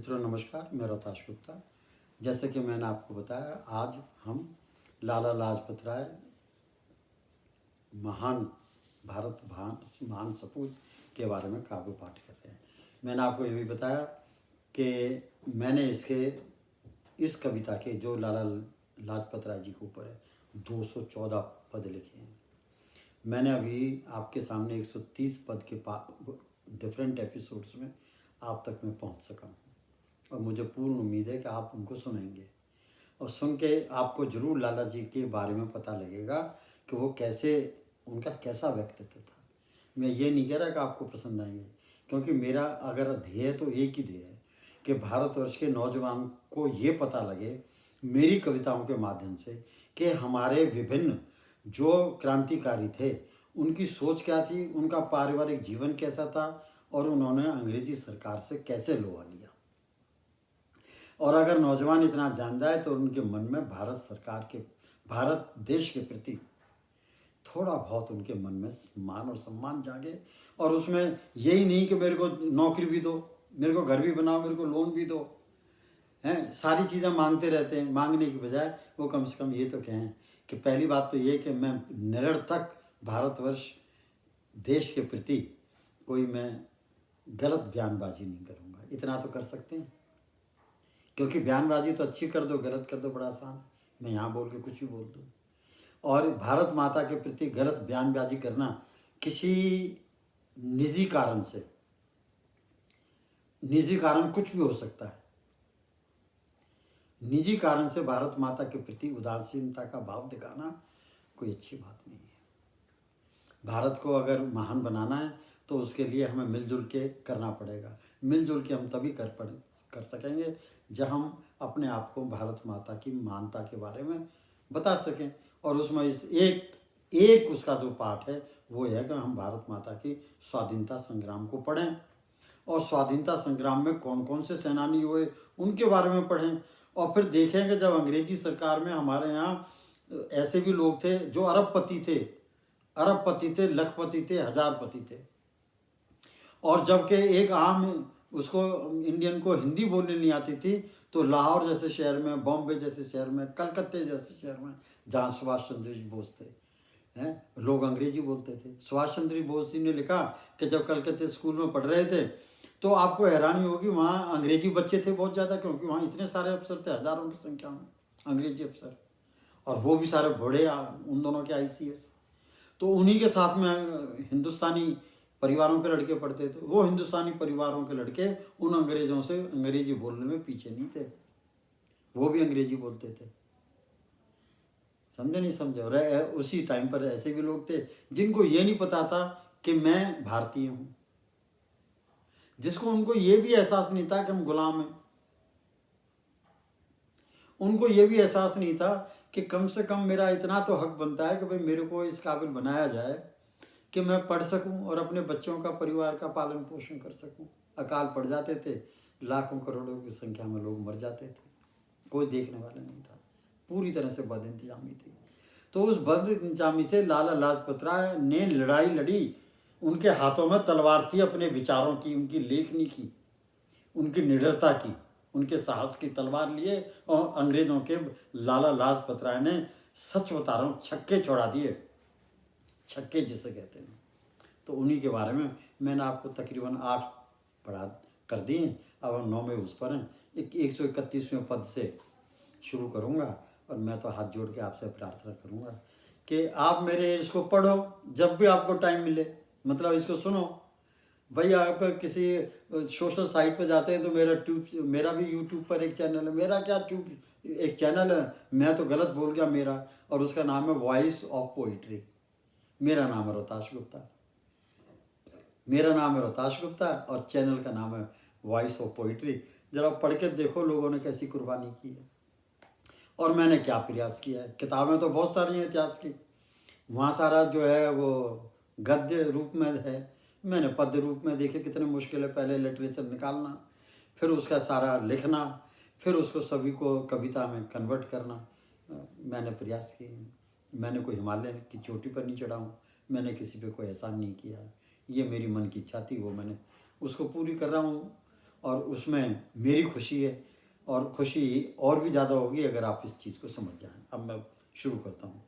मित्रों नमस्कार, मैं रोहताश गुप्ता। जैसे कि मैंने आपको बताया, आज हम लाला लाजपत राय महान महान सपूत के बारे में काव्य पाठ कर रहे हैं। मैंने आपको ये भी बताया कि मैंने इस कविता के जो लाला लाजपत राय जी के ऊपर है 214 पद लिखे हैं। मैंने अभी आपके सामने 130 पद के डिफरेंट एपिसोड्स में आप तक मैं पहुंच सका हूँ और मुझे पूर्ण उम्मीद है कि आप उनको सुनेंगे और सुन के आपको ज़रूर लाला जी के बारे में पता लगेगा कि वो उनका कैसा व्यक्तित्व था। मैं ये नहीं कह रहा कि आपको पसंद आएंगे, क्योंकि मेरा अगर ध्येय तो एक ही ध्येय है कि भारतवर्ष के नौजवान को ये पता लगे मेरी कविताओं के माध्यम से कि हमारे विभिन्न जो क्रांतिकारी थे उनकी सोच क्या थी, उनका पारिवारिक जीवन कैसा था और उन्होंने अंग्रेजी सरकार से कैसे लोहा लिया। और अगर नौजवान इतना जान जाए तो उनके मन में भारत देश के प्रति थोड़ा बहुत उनके मन में मान और सम्मान जागे। और उसमें यही नहीं कि मेरे को नौकरी भी दो, मेरे को घर भी बनाओ, मेरे को लोन भी दो, हैं सारी चीज़ें मांगते रहते हैं। मांगने की बजाय वो कम से कम ये तो कहें कि पहली बात तो ये कि मैं निरर्थक भारतवर्ष देश के प्रति कोई मैं गलत बयानबाजी नहीं करूँगा। इतना तो कर सकते हैं, क्योंकि बयानबाजी तो अच्छी कर दो, गलत कर दो बड़ा आसान है। मैं यहाँ बोल के कुछ भी बोल दूँ। और भारत माता के प्रति गलत बयानबाजी करना किसी निजी कारण कुछ भी हो सकता है। निजी कारण से भारत माता के प्रति उदासीनता का भाव दिखाना कोई अच्छी बात नहीं है। भारत को अगर महान बनाना है तो उसके लिए हमें मिलजुल के करना पड़ेगा। मिलजुल के हम तभी कर सकेंगे जब हम अपने आप को भारत माता की महानता के बारे में बता सकें। और उसमें एक उसका जो पाठ है वो है कि हम भारत माता की स्वाधीनता संग्राम को पढ़ें और स्वाधीनता संग्राम में कौन कौन से सेनानी हुए उनके बारे में पढ़ें। और फिर देखेंगे जब अंग्रेजी सरकार में हमारे यहाँ ऐसे भी लोग थे जो अरबपति थे, लखपति थे, हजारपति थे। और जबकि एक आम उसको इंडियन को हिंदी बोलने नहीं आती थी तो लाहौर जैसे शहर में, बॉम्बे जैसे शहर में, कलकत्ते जैसे शहर में जहाँ सुभाष चंद्र बोस थे लोग अंग्रेजी बोलते थे। सुभाष चंद्र बोस जी ने लिखा कि जब कलकत्ते स्कूल में पढ़ रहे थे तो आपको हैरानी होगी, वहाँ अंग्रेजी बच्चे थे बहुत ज़्यादा, क्योंकि वहाँ इतने सारे अफसर थे, हज़ारों की संख्या में अंग्रेजी अफसर, और वो भी सारे बड़े उन दोनों के ICS। तो उन्हीं के साथ में हिंदुस्तानी परिवारों के लड़के पढ़ते थे। वो हिंदुस्तानी परिवारों के लड़के उन अंग्रेज़ों से अंग्रेजी बोलने में पीछे नहीं थे, वो भी अंग्रेजी बोलते थे। समझे नहीं समझे। और उसी टाइम पर ऐसे भी लोग थे जिनको ये नहीं पता था कि मैं भारतीय हूँ, जिसको उनको ये भी एहसास नहीं था कि हम गुलाम हैं। उनको ये भी एहसास नहीं था कि कम से कम मेरा इतना तो हक बनता है कि भाई मेरे को इस काबिल बनाया जाए कि मैं पढ़ सकूं और अपने बच्चों का, परिवार का पालन पोषण कर सकूं। अकाल पड़ जाते थे, लाखों करोड़ों की संख्या में लोग मर जाते थे, कोई देखने वाला नहीं था, पूरी तरह से बद इंतजामी थी। तो उस बद इंतजामी से लाला लाजपत राय ने लड़ाई लड़ी। उनके हाथों में तलवार थी अपने विचारों की, उनकी लेखनी की, उनकी निडरता की, उनके साहस की तलवार लिए और अंग्रेजों के लाला लाजपत राय ने सच बता रहा हूँ छक्के छोड़ा दिए, छक्के जिसे कहते हैं। तो उन्हीं के बारे में मैंने आपको तकरीबन 8 पढ़ा कर दिए। अब हम 9वें उस पर हैं। 131वें पद से शुरू करूँगा और मैं तो हाथ जोड़ के आपसे प्रार्थना करूँगा कि आप मेरे इसको पढ़ो जब भी आपको टाइम मिले, मतलब इसको सुनो। भाई आप किसी सोशल साइट पे जाते हैं तो मेरा भी यूट्यूब पर एक चैनल है। मेरा क्या एक चैनल है, मैं तो गलत बोल गया मेरा, और उसका नाम है वॉइस ऑफ पोइट्री। मेरा नाम है रोहताश गुप्ता और चैनल का नाम है वॉइस ऑफ पोइट्री। जरा पढ़ के देखो लोगों ने कैसी कुर्बानी की है और मैंने क्या प्रयास किया है। किताबें तो बहुत सारी हैं इतिहास की, वहाँ सारा जो है वो गद्य रूप में है, मैंने पद्य रूप में देखे कितने मुश्किल है। पहले लिटरेचर निकालना, फिर उसका सारा लिखना, फिर उसको सभी को कविता में कन्वर्ट करना, मैंने प्रयास किए। मैंने कोई हिमालय की चोटी पर नहीं चढ़ा हूँ, मैंने किसी पे कोई एहसान नहीं किया। ये मेरी मन की इच्छा थी, वो मैंने उसको पूरी कर रहा हूँ। और उसमें मेरी खुशी है, और खुशी और भी ज़्यादा होगी अगर आप इस चीज़ को समझ जाएं। अब मैं शुरू करता हूँ।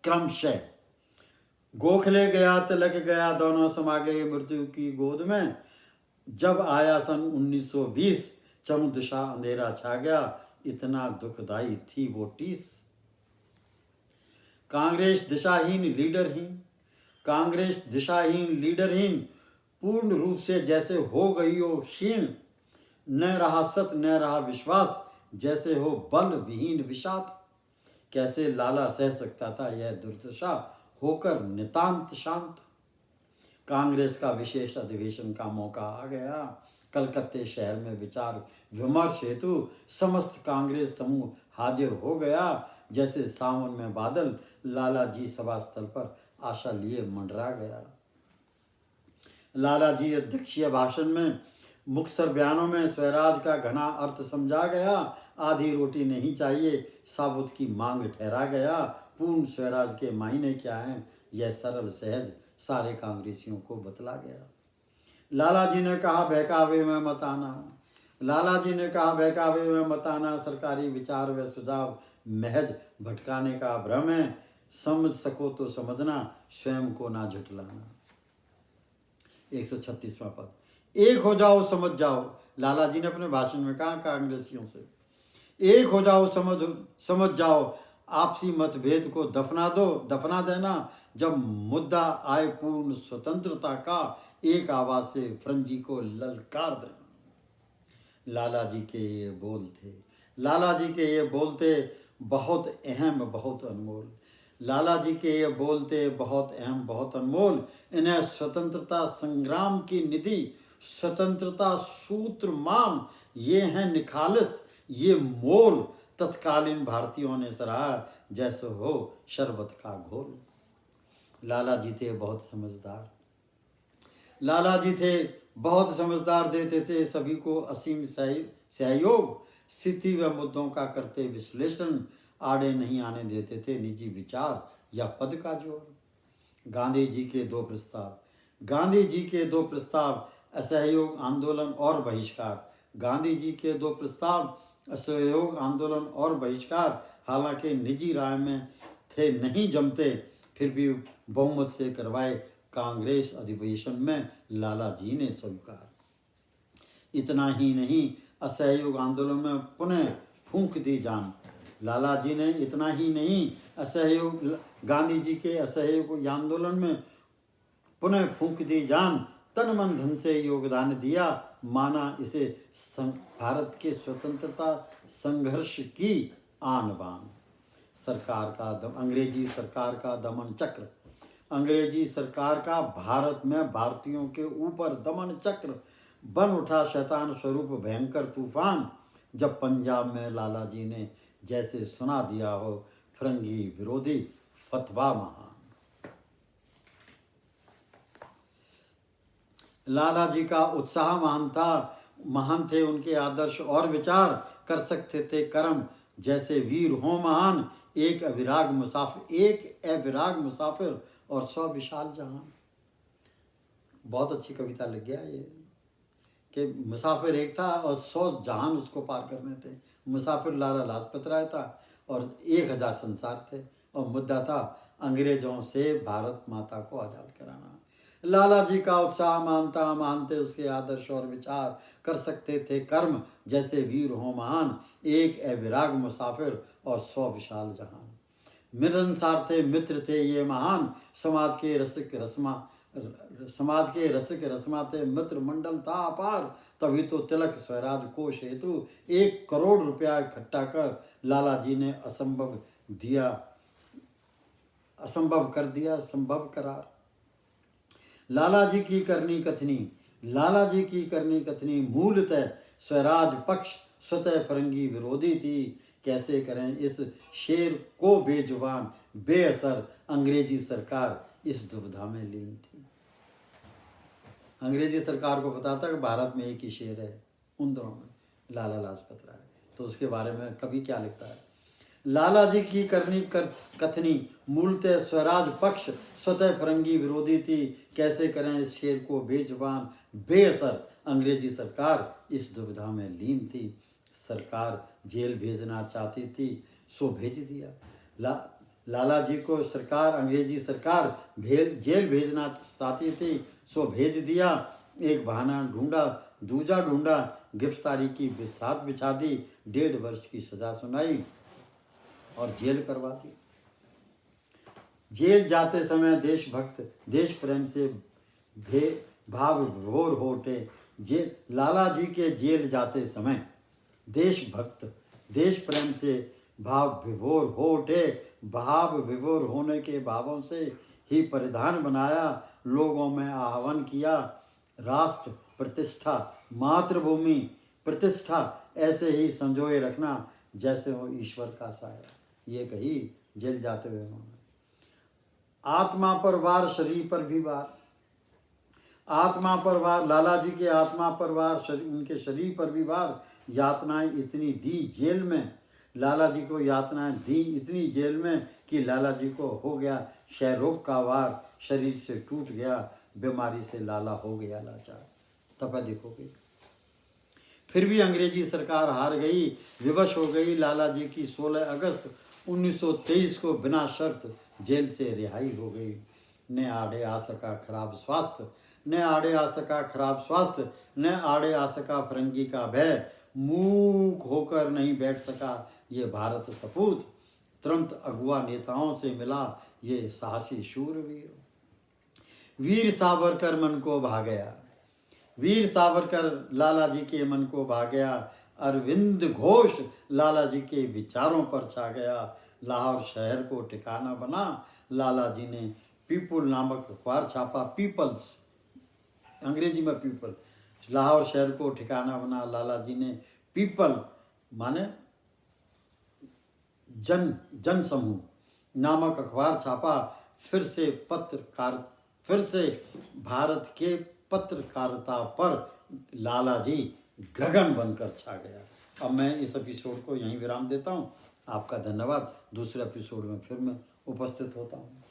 क्रमशः गोखले गया तिलक गया, दोनों समा गए मृत्यु की गोद में। जब आया सन 1920, चहुदिशा अंधेरा छा गया, इतना दुखदाई थी वो टीस। कांग्रेस दिशाहीन लीडरहीन, कांग्रेस दिशाहीन लीडरहीन, पूर्ण रूप से जैसे हो गई हो क्षीण। न रहा सत न रहा विश्वास, जैसे हो बल विहीन विषाद। कैसे लाला सह सकता था यह दुर्दशा, होकर नितांत शांत। कांग्रेस का विशेष अधिवेशन का मौका आ गया। कलकत्ते शहर में विचार विमर्श हेतु समस्त कांग्रेस समूह हाजिर हो गया। जैसे सावन में बादल, लाला जी सभा स्थल पर आशा लिए मंडरा गया। लाला जी अध्यक्षीय भाषण में, मुखसर बयानों में स्वराज का घना अर्थ समझा गया। आधी रोटी नहीं चाहिए साबुत की मांग ठहरा गया। पूर्ण स्वराज के मायने क्या हैं, यह सरल सहज सारे कांग्रेसियों को बतला गया। लाला जी ने कहा बहकावे में मत आना, लाला जी ने कहा बहकावे में मत आना। सरकारी विचार व सुझाव महज भटकाने का भ्रम है। समझ सको तो समझना, स्वयं को ना झुठलाना। 136वां पद, एक हो जाओ समझ जाओ। लाला जी ने अपने भाषण में कहा कांग्रेसियों से, एक हो जाओ समझ जाओ। आपसी मतभेद को दफना देना। जब मुद्दा आए पूर्ण स्वतंत्रता का, एक आवाज से फरंगी को ललकार देना। लाला जी के ये बोल थे, लाला जी के ये बोलते बहुत अहम बहुत अनमोल। लाला जी के ये बोलते बहुत अहम बहुत अनमोल। इन्हें स्वतंत्रता संग्राम की निधि, स्वतंत्रता सूत्र मान, ये हैं निखालिस ये मोल। तत्कालीन भारतीयों ने सराहा, जैसे हो शरबत का घोल। लाला जी थे बहुत समझदार, लाला जी थे बहुत समझदार। देते थे सभी को असीम सहयोग। स्थिति व मुद्दों का करते विश्लेषण, आड़े नहीं आने देते थे निजी विचार या पद का जोर। गांधी जी के दो प्रस्ताव, गांधी जी के दो प्रस्ताव, असहयोग आंदोलन और बहिष्कार। गांधी जी के दो प्रस्ताव, असहयोग आंदोलन और बहिष्कार, हालांकि निजी राय में थे नहीं जमते, फिर भी बहुमत से करवाए कांग्रेस अधिवेशन में लाला जी ने स्वीकार। इतना ही नहीं, असहयोग आंदोलन में पुनः फूंक दी जान। लाला जी ने इतना ही नहीं, असहयोग गांधी जी के असहयोग आंदोलन में पुनः फूंक दी जान। तन मन धन से योगदान दिया, माना इसे भारत के स्वतंत्रता संघर्ष की आन बान। सरकार का अंग्रेजी सरकार का दमन चक्र, अंग्रेजी सरकार का भारत में भारतीयों के ऊपर दमन चक्र बन उठा शैतान स्वरूप भयंकर तूफान। जब पंजाब में लाला जी ने जैसे सुना दिया हो फिरंगी विरोधी फतवा महान। लाला जी का उत्साह महान था, महान थे उनके आदर्श और विचार। कर सकते थे कर्म जैसे वीर हो महान। एक अविराग मुसाफिर और 100 विशाल जहान। बहुत अच्छी कविता लग गया ये, कि मुसाफिर एक था और 100 जहान उसको पार करने थे। मुसाफिर लाला लाजपत राय था और 1000 संसार थे, और मुद्दा था अंग्रेजों से भारत माता को आज़ाद कराना। लाला जी का उत्साह मानते उसके आदर्श और विचार। कर सकते थे कर्म जैसे वीर हो महान। एक अविराग मुसाफिर और 100 विशाल जहान। मिलनसार थे मित्र थे ये महान। समाज के रसिक रस्मा थे मित्र मंडल था अपार। तभी तो तिलक स्वराज कोष हेतु 1 करोड़ रुपया इकट्ठा कर लाला जी ने असंभव कर दिया संभव करार। लाला जी की करनी कथनी मूलतः स्वराज पक्ष स्वतः फरंगी विरोधी थी। कैसे करें इस शेर को बेजुबान, बेअसर अंग्रेजी सरकार इस दुविधा में लीन थी। अंग्रेजी सरकार को पता था कि भारत में एक ही शेर है उन दोनों में, लाला लाजपत राय। तो उसके बारे में कवि क्या लिखता है, लाला जी की करनी कथनी मूलतः स्वराज पक्ष स्वतः फरंगी विरोधी थी। कैसे करें इस शेर को बेजुबान बेअसर, अंग्रेजी सरकार इस दुविधा में लीन थी। सरकार जेल भेजना चाहती थी सो भेज दिया। लाला जी को सरकार, अंग्रेजी सरकार जेल भेजना चाहती थी सो भेज दिया। एक बहाना ढूंढा दूजा ढूंढा, गिरफ्तारी की बिसात बिछा दी, 1.5 वर्ष की सजा सुनाई और जेल करवा दी। जेल जाते समय देशभक्त देश प्रेम से भाव विभोर हो उठे। लाला जी के जेल जाते समय देशभक्त देश प्रेम से भाव विभोर हो उठे। भाव विभोर होने के भावों से ही परिधान बनाया, लोगों में आह्वान किया। राष्ट्र प्रतिष्ठा मातृभूमि प्रतिष्ठा ऐसे ही संजोए रखना जैसे हो ईश्वर का साया। ये कही जेल जाते हुए उन्होंने। आत्मा पर वार शरीर पर भी वार, आत्मा पर वार, लाला जी के आत्मा पर वार, उनके शरीर पर भी वार। यातनाएं इतनी दी जेल में, लाला जी को यातनाएं दी इतनी जेल में कि लाला जी को हो गया क्षय रोग का वार, शरीर से टूट गया, बीमारी से लाला हो गया लाचार। तब देखोगे फिर भी अंग्रेजी सरकार हार गई, विवश हो गई। लाला जी की 16 अगस्त 1923 को बिना शर्त जेल से रिहाई हो गई। न आड़े आ सका खराब स्वास्थ्य, न आड़े आ सका खराब स्वास्थ्य, न आड़े आ सका फरंगी का भय। मूक होकर नहीं बैठ सका ये भारत सपूत, तुरंत अगुआ नेताओं से मिला ये साहसी शूरवीर। वीर सावरकर मन को भा गया, वीर सावरकर लाला जी के मन को भा गया। अरविंद घोष लाला जी के विचारों पर छा गया। लाहौर शहर को ठिकाना बना, लाला जी ने पीपुल नामक अखबार छापा। पीपल्स, अंग्रेजी में पीपल। लाहौर शहर को ठिकाना बना, लाला जी ने पीपल माने जन समूह नामक अखबार छापा। फिर से भारत के पत्रकारिता पर लाला जी गगन बनकर छा गया। अब मैं इस एपिसोड को यहीं विराम देता हूँ। आपका धन्यवाद। दूसरे एपिसोड में फिर मैं उपस्थित होता हूँ।